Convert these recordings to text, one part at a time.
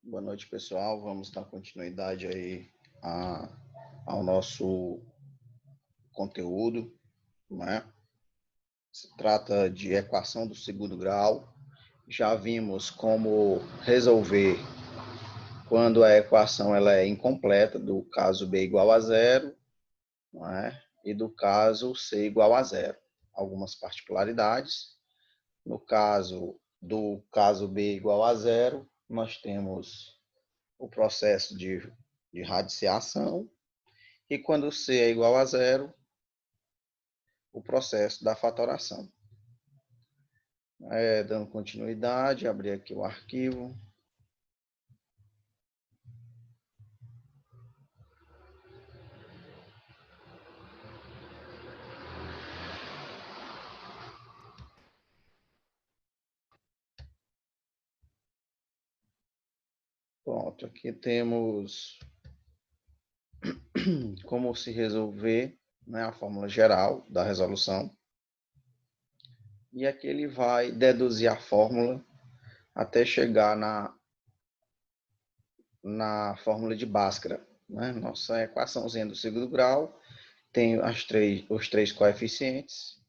Boa noite, pessoal. Vamos dar continuidade aí ao nosso conteúdo, né? Se trata de equação do segundo grau. Já vimos como resolver quando a equação ela é incompleta, do caso B igual a zero, né? E do caso C igual a zero. Algumas particularidades. No caso do caso B igual a zero, nós temos o processo de radiciação, e quando C é igual a zero, o processo da fatoração. Dando continuidade, abrir aqui o arquivo. Pronto, aqui temos como se resolver, né, a fórmula geral da resolução. E aqui ele vai deduzir a fórmula até chegar na fórmula de Bhaskara. Né? Nossa equaçãozinha do segundo grau tem os três coeficientes,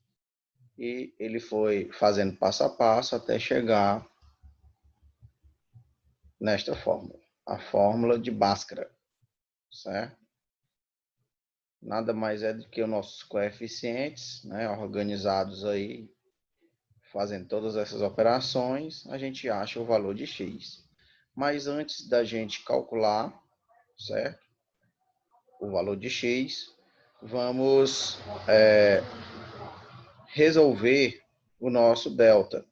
e ele foi fazendo passo a passo até chegar nesta fórmula, a fórmula de Bhaskara, certo? Nada mais é do que os nossos coeficientes, né, organizados aí, fazendo todas essas operações, a gente acha o valor de x. Mas antes da gente calcular, certo, o valor de x, vamos resolver o nosso delta,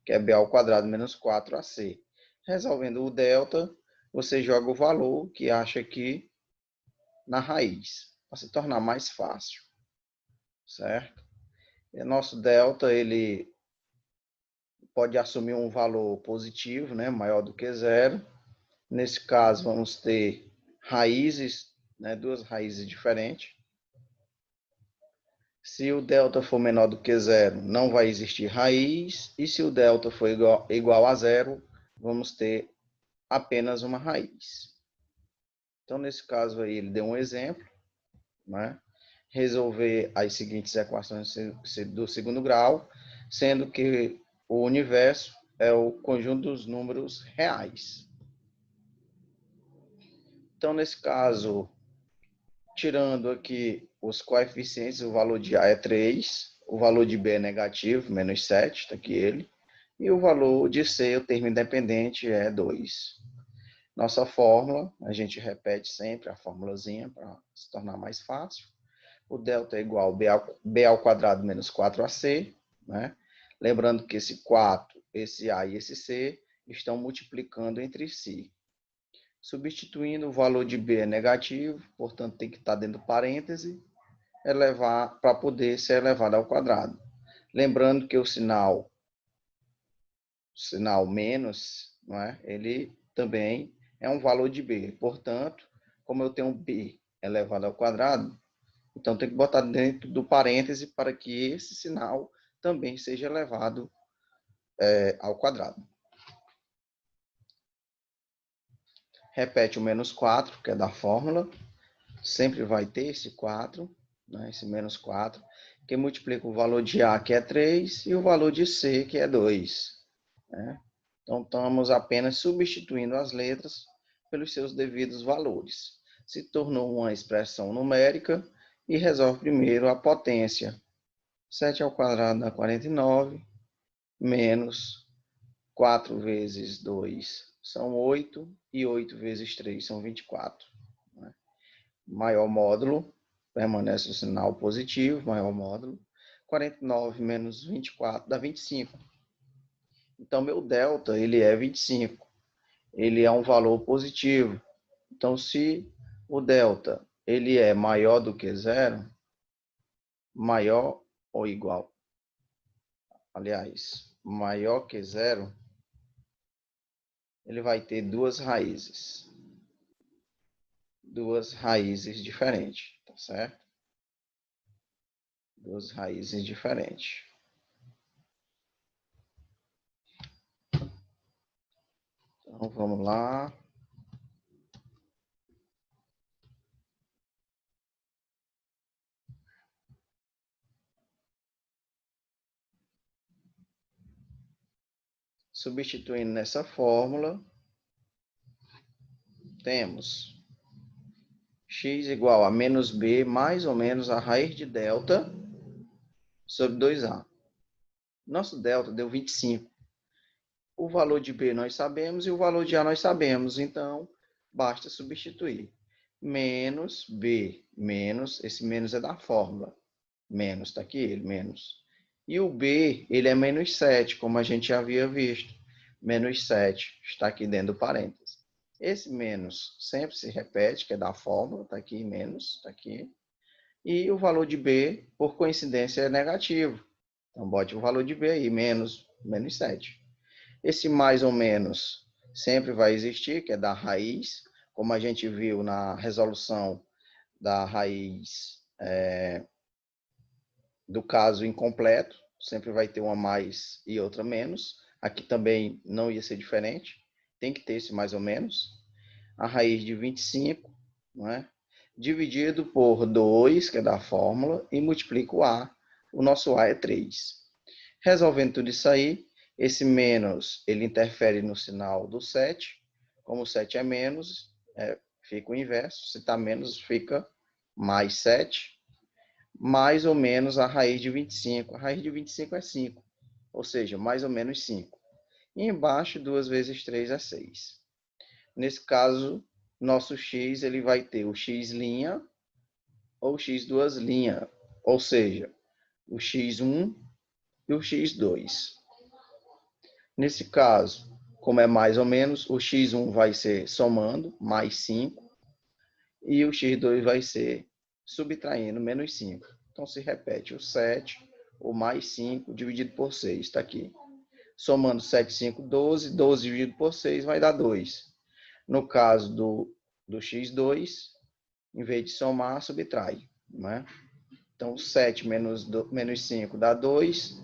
que é b ao quadrado menos 4ac. Resolvendo o delta, você joga o valor que acha aqui na raiz, para se tornar mais fácil, certo? E nosso delta, ele pode assumir um valor positivo, né, maior do que zero. Nesse caso, vamos ter raízes, né, duas raízes diferentes. Se o delta for menor do que zero, não vai existir raiz. E se o delta for igual a zero, vamos ter apenas uma raiz. Então, nesse caso aí, ele deu um exemplo, né? Resolver as seguintes equações do segundo grau, sendo que o universo é o conjunto dos números reais. Então, nesse caso, tirando aqui os coeficientes, o valor de A é 3, o valor de B é negativo, menos 7, está aqui ele, e o valor de C, o termo independente, é 2. Nossa fórmula, a gente repete sempre a formulazinha para se tornar mais fácil. O delta é igual a b ao quadrado menos 4ac, né? Lembrando que esse 4, esse a e esse c estão multiplicando entre si. Substituindo, o valor de b é negativo, portanto tem que estar dentro do parêntese, para poder ser elevado ao quadrado. Lembrando que o sinal menos, não é? Ele também é um valor de b. Portanto, como eu tenho b elevado ao quadrado, então tem que botar dentro do parêntese para que esse sinal também seja elevado ao quadrado. Repete o menos 4, que é da fórmula. Sempre vai ter esse 4, né, esse menos 4, que multiplica o valor de A, que é 3, e o valor de C, que é 2. Né? Então, estamos apenas substituindo as letras pelos seus devidos valores. Se tornou uma expressão numérica e resolve primeiro a potência. 7 ao quadrado dá 49, menos 4 vezes 2 são 8, e 8 vezes 3 são 24. Né? Maior módulo, permanece o sinal positivo, maior módulo. 49 menos 24 dá 25. Então, meu delta, ele é 25. Ele é um valor positivo. Então, se o delta ele é maior do que zero, maior ou igual, aliás, maior que zero, ele vai ter duas raízes. Duas raízes diferentes, tá certo? Duas raízes diferentes. Então, vamos lá. Substituindo nessa fórmula, temos x igual a menos b mais ou menos a raiz de delta sobre 2a. Nosso delta deu 25. O valor de b nós sabemos e o valor de a nós sabemos, então basta substituir. Menos b, menos, esse menos é da fórmula. Menos, está aqui ele, menos. E o b, ele é menos 7, como a gente já havia visto. Menos 7 está aqui dentro do parênteses. Esse menos sempre se repete, que é da fórmula, está aqui, menos, está aqui. E o valor de b, por coincidência, é negativo. Então, bote o valor de b aí, menos 7. Esse mais ou menos sempre vai existir, que é da raiz, como a gente viu na resolução da raiz do caso incompleto, sempre vai ter uma mais e outra menos. Aqui também não ia ser diferente, tem que ter esse mais ou menos. A raiz de 25, não é? Dividido por 2, que é da fórmula, e multiplica o A. O nosso A é 3. Resolvendo tudo isso aí, esse menos, ele interfere no sinal do 7. Como o 7 é menos, fica o inverso. Se está menos, fica mais 7. Mais ou menos a raiz de 25. A raiz de 25 é 5. Ou seja, mais ou menos 5. E embaixo, 2 vezes 3 é 6. Nesse caso, nosso x ele vai ter o x' ou x duas linhas. Ou seja, o x1 e o x2. Nesse caso, como é mais ou menos, o x1 vai ser somando, mais 5, e o x2 vai ser subtraindo, menos 5. Então, se repete o 7, o mais 5, dividido por 6, está aqui. Somando 7, 5, 12, 12 dividido por 6 vai dar 2. No caso do x2, em vez de somar, subtrai. Não é? Então, 7 menos 5 dá 2,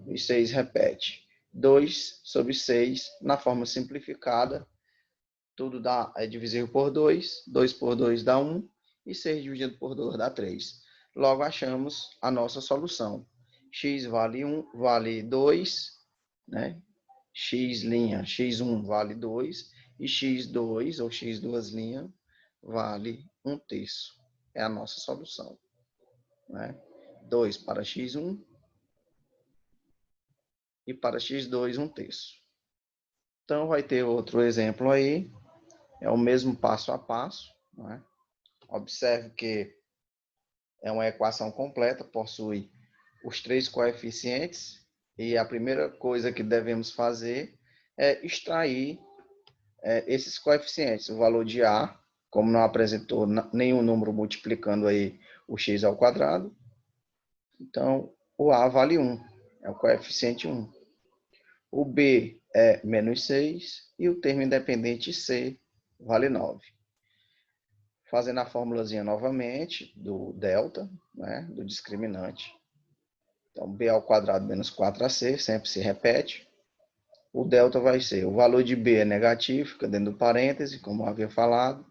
e 6 repete. 2 sobre 6, na forma simplificada, tudo é divisível por 2, 2 por 2 dá 1, e 6 dividido por 2 dá 3. Logo, achamos a nossa solução. X vale 1, vale 2, né? X', x1 vale 2, e x2, ou x duas linhas, vale 1/3. É a nossa solução. Né? 2 para x1 e para x2, 1/3. Então, vai ter outro exemplo aí. É o mesmo passo a passo. Né? Observe que é uma equação completa, possui os 3 coeficientes. E a primeira coisa que devemos fazer é extrair esses coeficientes. O valor de A, como não apresentou nenhum número multiplicando aí o x ao quadrado, então o A vale 1, é o coeficiente 1. O B é menos 6 e o termo independente C vale 9. Fazendo a formulazinha novamente do delta, né, do discriminante. Então, B ao quadrado menos 4AC, sempre se repete. O delta vai ser, o valor de B é negativo, fica dentro do parêntese, como eu havia falado.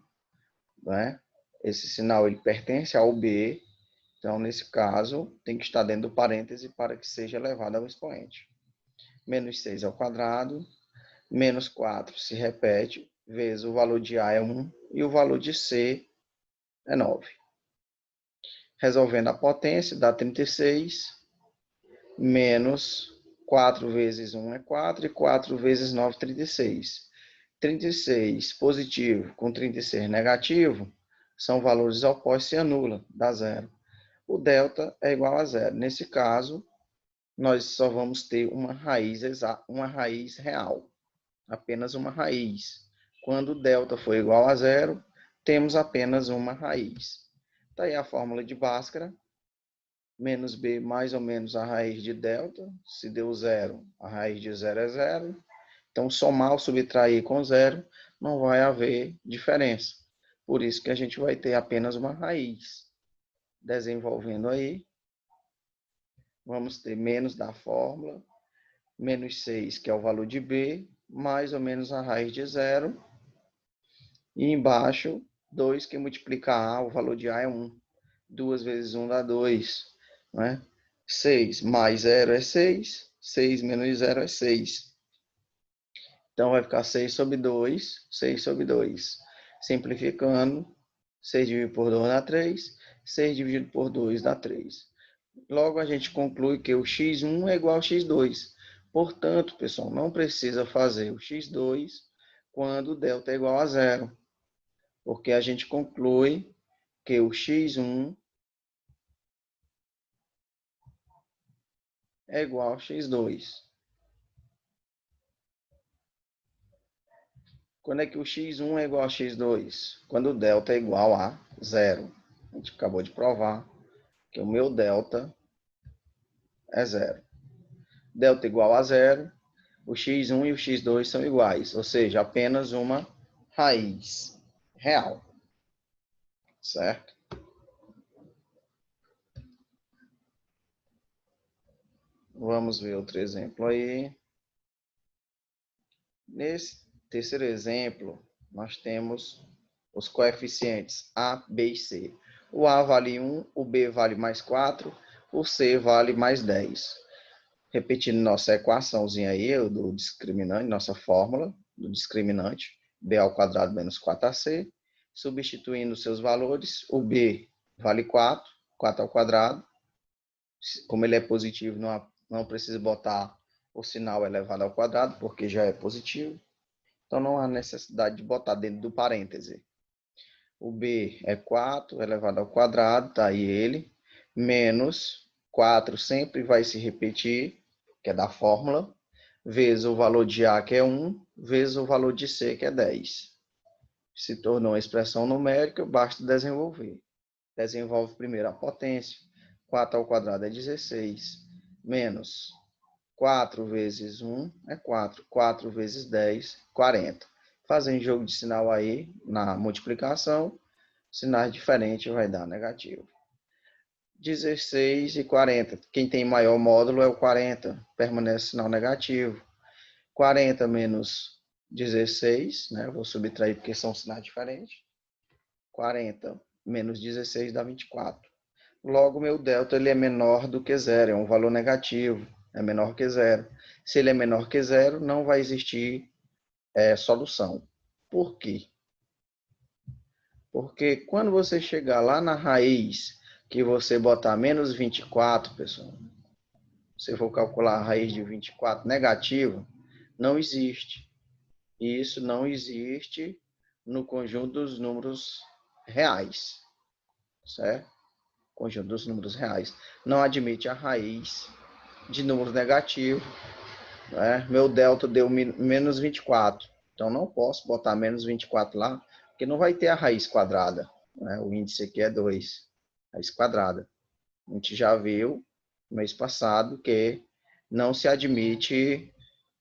Né? Esse sinal ele pertence ao B, então, nesse caso, tem que estar dentro do parêntese para que seja elevado ao expoente. Menos 6 ao quadrado, menos 4 se repete, vezes o valor de A é 1 e o valor de C é 9. Resolvendo a potência, dá 36, menos 4 vezes 1 é 4, e 4 vezes 9, 36. 36 positivo com 36 negativo, são valores opostos, se anula, dá zero. O delta é igual a zero. Nesse caso, nós só vamos ter uma raiz real, apenas uma raiz. Quando o delta for igual a zero, temos apenas uma raiz. Está aí a fórmula de Bhaskara, menos b mais ou menos a raiz de delta. Se deu zero, a raiz de zero é zero. Então, somar ou subtrair com zero, não vai haver diferença. Por isso que a gente vai ter apenas uma raiz. Desenvolvendo aí, vamos ter menos da fórmula, menos 6, que é o valor de B, mais ou menos a raiz de 0. E embaixo, 2 que multiplica A, o valor de A é 1. 2 vezes 1 dá 2. Né? 6 mais 0 é 6. 6 menos 0 é 6. Então, vai ficar 6 sobre 2. 6 sobre 2. Simplificando, 6 dividido por 2 dá 3. 6 dividido por 2 dá 3. Logo, a gente conclui que o x1 é igual ao x2. Portanto, pessoal, não precisa fazer o x2 quando o delta é igual a 0. Porque a gente conclui que o x1 é igual ao x2. Quando é que o x1 é igual a x2? Quando o delta é igual a 0. A gente acabou de provar que o meu delta é 0. Delta igual a 0, o x1 e o x2 são iguais, ou seja, apenas uma raiz real. Certo? Vamos ver outro exemplo aí. Nesse terceiro exemplo, nós temos os coeficientes A, B e C. O A vale 1, o B vale mais 4, o C vale mais 10. Repetindo nossa equaçãozinha aí, do discriminante, nossa fórmula do discriminante, B ao quadrado menos 4AC, substituindo seus valores, o B vale 4, 4 ao quadrado, como ele é positivo, não precisa botar o sinal elevado ao quadrado, porque já é positivo. Então, não há necessidade de botar dentro do parêntese. O B é 4 elevado ao quadrado, tá aí ele, menos 4 sempre vai se repetir, que é da fórmula, vezes o valor de A, que é 1, vezes o valor de C, que é 10. Se tornou uma expressão numérica, basta desenvolver. Desenvolve primeiro a potência. 4 ao quadrado é 16, menos 4 vezes 1 é 4. 4 vezes 10, 40. Fazendo jogo de sinal aí na multiplicação, sinais diferentes vai dar negativo. 16 e 40. Quem tem maior módulo é o 40. Permanece sinal negativo. 40 menos 16, né? Vou subtrair porque são sinais diferentes. 40 menos 16 dá 24. Logo, meu delta ele é menor do que zero, é um valor negativo, é menor que zero. Se ele é menor que zero, não vai existir solução. Por quê? Porque quando você chegar lá na raiz, que você botar menos 24, pessoal, se for calcular a raiz de 24 negativa, não existe. E isso não existe no conjunto dos números reais, certo? Conjunto dos números reais. Não admite a raiz de número negativo. Né? Meu delta deu menos 24. Então, não posso botar menos 24 lá, porque não vai ter a raiz quadrada. Né? O índice aqui é 2, raiz quadrada. A gente já viu no mês passado que não se admite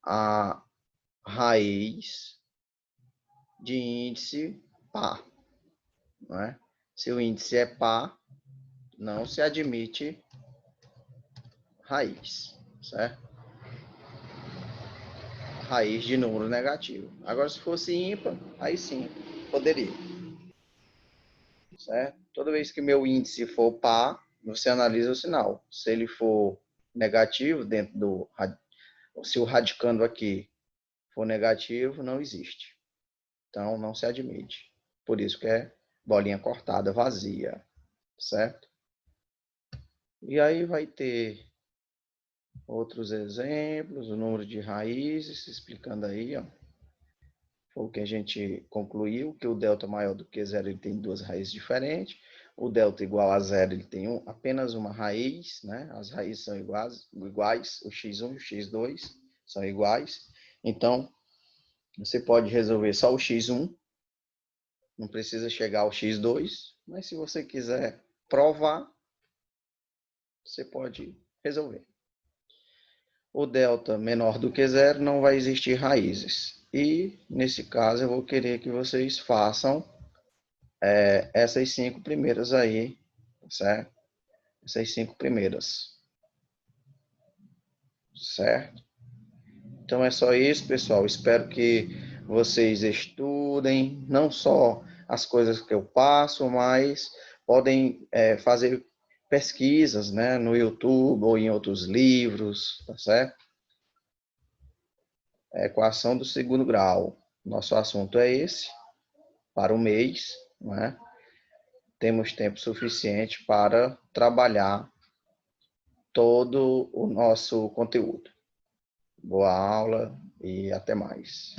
a raiz de índice par. Né? Se o índice é par, não se admite raiz, certo? Raiz de número negativo. Agora, se fosse ímpar, aí sim, poderia. Certo? Toda vez que meu índice for par, você analisa o sinal. Se ele for negativo, dentro do... Se o radicando aqui for negativo, não existe. Então, não se admite. Por isso que é bolinha cortada, vazia. Certo? E aí vai ter outros exemplos, o número de raízes, explicando aí, ó. Foi o que a gente concluiu, que o delta maior do que zero ele tem duas raízes diferentes. O delta igual a zero ele tem apenas uma raiz, né? As raízes são iguais, o x1 e o x2 são iguais. Então, você pode resolver só o x1, não precisa chegar ao x2, mas se você quiser provar, você pode resolver. O delta menor do que zero não vai existir raízes. E, nesse caso, eu vou querer que vocês façam essas 5 primeiras aí, certo? Essas 5 primeiras, certo? Então é só isso, pessoal. Espero que vocês estudem, não só as coisas que eu passo, mas podem fazer pesquisas, né, no YouTube ou em outros livros, tá certo? Equação do segundo grau. Nosso assunto é esse, para o mês, né? Temos tempo suficiente para trabalhar todo o nosso conteúdo. Boa aula e até mais.